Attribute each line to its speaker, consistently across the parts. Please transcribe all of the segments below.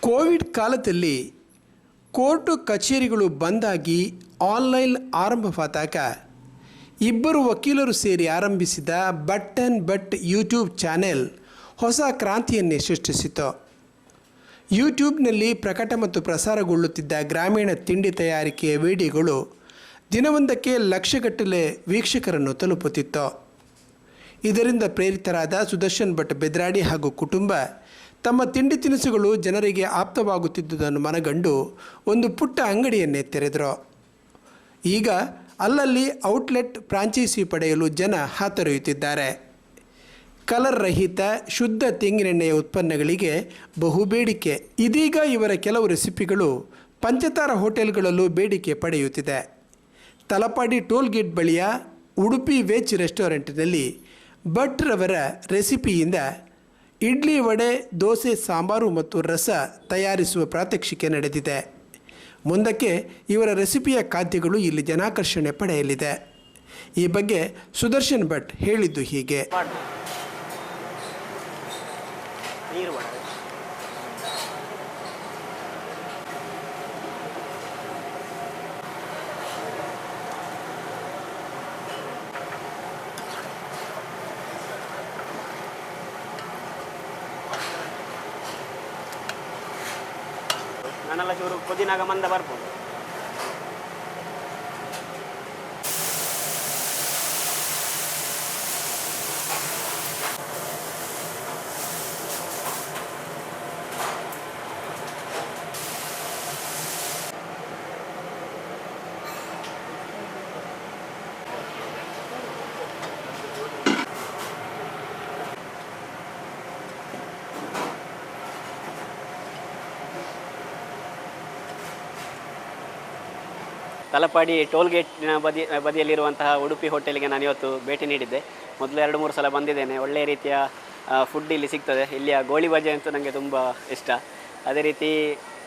Speaker 1: Covid ಕಾಲದಲ್ಲಿ court ಕಚೇರಿಗಳು ಬಂದಾಗಿ online ಆರಂಭವಾದಾಗ ಇಬ್ಬರು ವಕೀಲರು ಸೇರಿ ಆರಂಭಿಸಿದ but and but YouTube channel ಹೊಸ ಕ್ರಾಂತಿಯನ್ನೇ ಸೃಷ್ಟಿಸಿತು. ಯೂಟ್ಯೂಬ್ನಲ್ಲಿ ಪ್ರಕಟ ಮತ್ತು ಪ್ರಸಾರಗೊಳ್ಳುತ್ತಿದ್ದ ಗ್ರಾಮೀಣ ತಿಂಡಿ ತಯಾರಿಕೆಯ ವಿಡಿಯೋಗಳು ದಿನವೊಂದಕ್ಕೆ ಲಕ್ಷಗಟ್ಟಲೆ ವೀಕ್ಷಕರನ್ನು ತಲುಪುತ್ತಿತ್ತು. ಇದರಿಂದ ಪ್ರೇರಿತರಾದ ಸುದರ್ಶನ್ ಭಟ್ ಬೆದ್ರಾಡಿ ಹಾಗೂ ಕುಟುಂಬ ತಮ್ಮ ತಿಂಡಿ ತಿನಿಸುಗಳು ಜನರಿಗೆ ಆಪ್ತವಾಗುತ್ತಿದ್ದುದನ್ನು ಮನಗಂಡು ಒಂದು ಪುಟ್ಟ ಅಂಗಡಿಯನ್ನೇ ತೆರೆದರು. ಈಗ ಅಲ್ಲಲ್ಲಿ ಔಟ್ಲೆಟ್ ಫ್ರಾಂಚೈಸಿ ಪಡೆಯಲು ಜನ ಹಾತೊರೆಯುತ್ತಿದ್ದಾರೆ. ಕಲರ್ ರಹಿತ ಶುದ್ಧ ತೆಂಗಿನೆಣ್ಣೆಯ ಉತ್ಪನ್ನಗಳಿಗೆ ಬಹುಬೇಡಿಕೆ. ಇದೀಗ ಇವರ ಕೆಲವು ರೆಸಿಪಿಗಳು ಪಂಚತಾರ ಹೋಟೆಲ್ಗಳಲ್ಲೂ ಬೇಡಿಕೆ ಪಡೆಯುತ್ತಿದೆ. ತಲಪಾಡಿ ಟೋಲ್ ಗೇಟ್ ಬಳಿಯ ಉಡುಪಿ ವೆಜ್ ರೆಸ್ಟೋರೆಂಟ್ನಲ್ಲಿ ಭಟ್ರವರ ರೆಸಿಪಿಯಿಂದ ಇಡ್ಲಿ, ವಡೆ, ದೋಸೆ, ಸಾಂಬಾರು ಮತ್ತು ರಸ ತಯಾರಿಸುವ ಪ್ರಾತ್ಯಕ್ಷಿಕೆ ನಡೆದಿದೆ. ಮುಂದಕ್ಕೆ ಇವರ ರೆಸಿಪಿಯ ಖಾದ್ಯಗಳು ಇಲ್ಲಿ ಜನಾಕರ್ಷಣೆ ಪಡೆಯಲಿದೆ. ಈ ಬಗ್ಗೆ ಸುದರ್ಶನ್ ಭಟ್ ಹೇಳಿದ್ದು ಹೀಗೆ.
Speaker 2: ನಾನೆಲ್ಲ ಚೂರು ಪುದೀನಾಗ ಮಂದ ಬರ್ಬೋದು. ತಲಪಾಡಿ ಟೋಲ್ ಗೇಟ್ನ ಬದಿಯಲ್ಲಿರುವಂತಹ ಉಡುಪಿ ಹೋಟೆಲ್ಗೆ ನಾನು ಇವತ್ತು ಭೇಟಿ ನೀಡಿದ್ದೆ. ಮೊದಲು 2-3 ಸಲ ಬಂದಿದ್ದೇನೆ. ಒಳ್ಳೆಯ ರೀತಿಯ ಫುಡ್ ಇಲ್ಲಿ ಸಿಗ್ತದೆ. ಇಲ್ಲಿಯ ಗೋಳಿ ಬಜೆ ಅಂತೂ ನನಗೆ ತುಂಬ ಇಷ್ಟ. ಅದೇ ರೀತಿ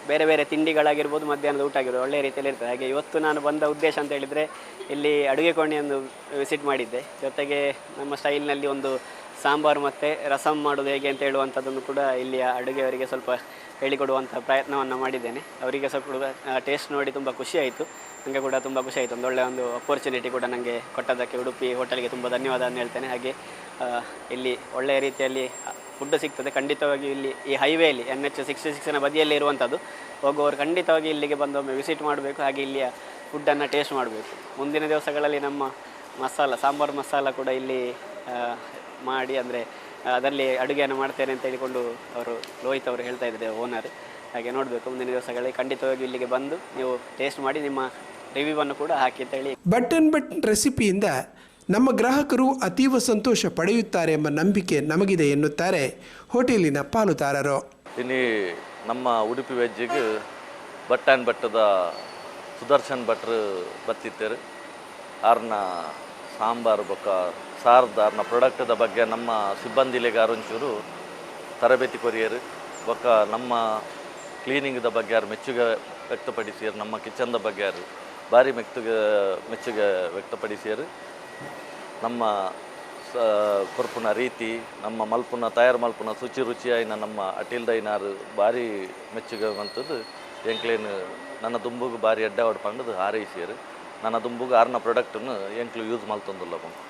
Speaker 2: ಬೇರೆ ಬೇರೆ ತಿಂಡಿಗಳಾಗಿರ್ಬೋದು, ಮಧ್ಯಾಹ್ನದ ಊಟ ಆಗಿರ್ಬೋದು ಒಳ್ಳೆಯ ರೀತಿಯಲ್ಲಿ ಇರ್ತದೆ. ಹಾಗೆ ಇವತ್ತು ನಾನು ಬಂದ ಉದ್ದೇಶ ಅಂತ ಹೇಳಿದರೆ ಇಲ್ಲಿ ಅಡುಗೆ ಕೋಣೆಯನ್ನು ವಿಸಿಟ್ ಮಾಡಿದ್ದೆ. ಜೊತೆಗೆ ನಮ್ಮ ಸ್ಟೈಲ್ನಲ್ಲಿ ಒಂದು ಸಾಂಬಾರು ಮತ್ತು ರಸಮ್ ಮಾಡೋದು ಹೇಗೆ ಅಂತ ಹೇಳುವಂಥದ್ದನ್ನು ಕೂಡ ಇಲ್ಲಿಯ ಅಡುಗೆಯವರಿಗೆ ಸ್ವಲ್ಪ ಹೇಳಿಕೊಡುವಂಥ ಪ್ರಯತ್ನವನ್ನು ಮಾಡಿದ್ದೇನೆ. ಅವರಿಗೆ ಸ್ವಲ್ಪ ಟೇಸ್ಟ್ ನೋಡಿ ತುಂಬ ಖುಷಿಯಾಯಿತು. ನನಗೆ ಕೂಡ ತುಂಬ ಖುಷಿಯಾಯಿತು. ಒಂದು ಒಳ್ಳೆಯ ಒಂದು ಅಪರ್ಚುನಿಟಿ ಕೂಡ ನನಗೆ ಕೊಟ್ಟದ್ದಕ್ಕೆ ಉಡುಪಿ ಹೋಟೆಲ್ಗೆ ತುಂಬ ಧನ್ಯವಾದವನ್ನು ಹೇಳ್ತೇನೆ. ಹಾಗೆ ಇಲ್ಲಿ ಒಳ್ಳೆಯ ರೀತಿಯಲ್ಲಿ ಫುಡ್ ಸಿಗ್ತದೆ. ಖಂಡಿತವಾಗಿ ಇಲ್ಲಿ ಈ ಹೈವೇಲಿ NH 66ನ ಬದಿಯಲ್ಲಿ ಇರುವಂಥದ್ದು. ಹೋಗುವವರು ಖಂಡಿತವಾಗಿ ಇಲ್ಲಿಗೆ ಬಂದು ಒಮ್ಮೆ ವಿಸಿಟ್ ಮಾಡಬೇಕು. ಹಾಗೆ ಇಲ್ಲಿಯ ಫುಡ್ಡನ್ನು ಟೇಸ್ಟ್ ಮಾಡಬೇಕು. ಮುಂದಿನ ದಿವಸಗಳಲ್ಲಿ ನಮ್ಮ ಸಾಂಬಾರು ಮಸಾಲ ಕೂಡ ಇಲ್ಲಿ ಮಾಡಿ, ಅಂದರೆ ಅದರಲ್ಲಿ ಅಡುಗೆಯನ್ನು ಮಾಡ್ತೇನೆ ಅಂತ ಹೇಳಿಕೊಂಡು ಅವರು ಲೋಹಿತ್ ಅವರು ಹೇಳ್ತಾ ಇದ್ದಾರೆ, ಓನರ್. ಹಾಗೆ ನೋಡಬೇಕು ಮುಂದಿನ ದಿವಸಗಳಲ್ಲಿ ಖಂಡಿತವಾಗಿ ಇಲ್ಲಿಗೆ ಬಂದು ನೀವು ಟೇಸ್ಟ್ ಮಾಡಿ ನಿಮ್ಮ ರಿವ್ಯೂವನ್ನು ಕೂಡ ಹಾಕಿ ಅಂತ ಹೇಳಿ.
Speaker 1: ಬಟ್ ಆ್ಯಂಡ್ ಬಟ್ ರೆಸಿಪಿಯಿಂದ ನಮ್ಮ ಗ್ರಾಹಕರು ಅತೀವ ಸಂತೋಷ ಪಡೆಯುತ್ತಾರೆ ಎಂಬ ನಂಬಿಕೆ ನಮಗಿದೆ ಎನ್ನುತ್ತಾರೆ ಹೋಟೆಲಿನ ಪಾಲುದಾರರು.
Speaker 3: ಇಲ್ಲಿ ನಮ್ಮ ಉಡುಪಿ ವೆಜ್ಜಿಗೆ ಬಟ್ ಆ್ಯಂಡ್ ಬಟ್ಟದ ಸುದರ್ಶನ್ ಭಟ್ರು ಬತ್ತಿತ್ತೇರು. ಅವ್ರನ್ನ ಸಾಂಬಾರು ಬೊಕ್ಕ ಸಾರ್ದ ಅವ್ರನ್ನ ಪ್ರಾಡಕ್ಟದ ಬಗ್ಗೆ ನಮ್ಮ ಸಿಬ್ಬಂದಿಲಿಗೆ ಒಂಚೂರು ತರಬೇತಿ ಕೊರಿಯರು ಬೊಕ್ಕ ನಮ್ಮ ಕ್ಲೀನಿಂಗ್ದ ಬಗ್ಗೆ ಯಾರು ಮೆಚ್ಚುಗೆ ವ್ಯಕ್ತಪಡಿಸಿಯರು. ನಮ್ಮ ಕಿಚನ್ದ ಬಗ್ಗೆ ಯಾರು ಭಾರಿ ಮೆಚ್ಚುಗೆ ವ್ಯಕ್ತಪಡಿಸಿಯರು. ನಮ್ಮ ಕೊರ್ಪುನ ರೀತಿ, ನಮ್ಮ ಮಲ್ಪುನ ತಯಾರು ಮಲ್ಪುನ ರುಚಿಯಾಯಿನ ನಮ್ಮ ಅಟಿಲ್ದೈನಾರು ಭಾರಿ ಮೆಚ್ಚುಗೆ ಬಂತದ್ದು. ಎಂಕ್ಲೇನು ನನ್ನ ದುಂಬುಗೆ ಭಾರಿ ಅಡ್ಡ ಹೊಡ್ಪಂಡದು ಹಾರೈಸಿಯರು. ನನ್ನ ದುಂಬುಗೆ ಆರ್ನ ಪ್ರಾಡಕ್ಟನ್ನು ಎಂಕ್ಲು ಯೂಸ್ ಮಲ್ತೊಂದುಲ್ಲ ಬಂದು.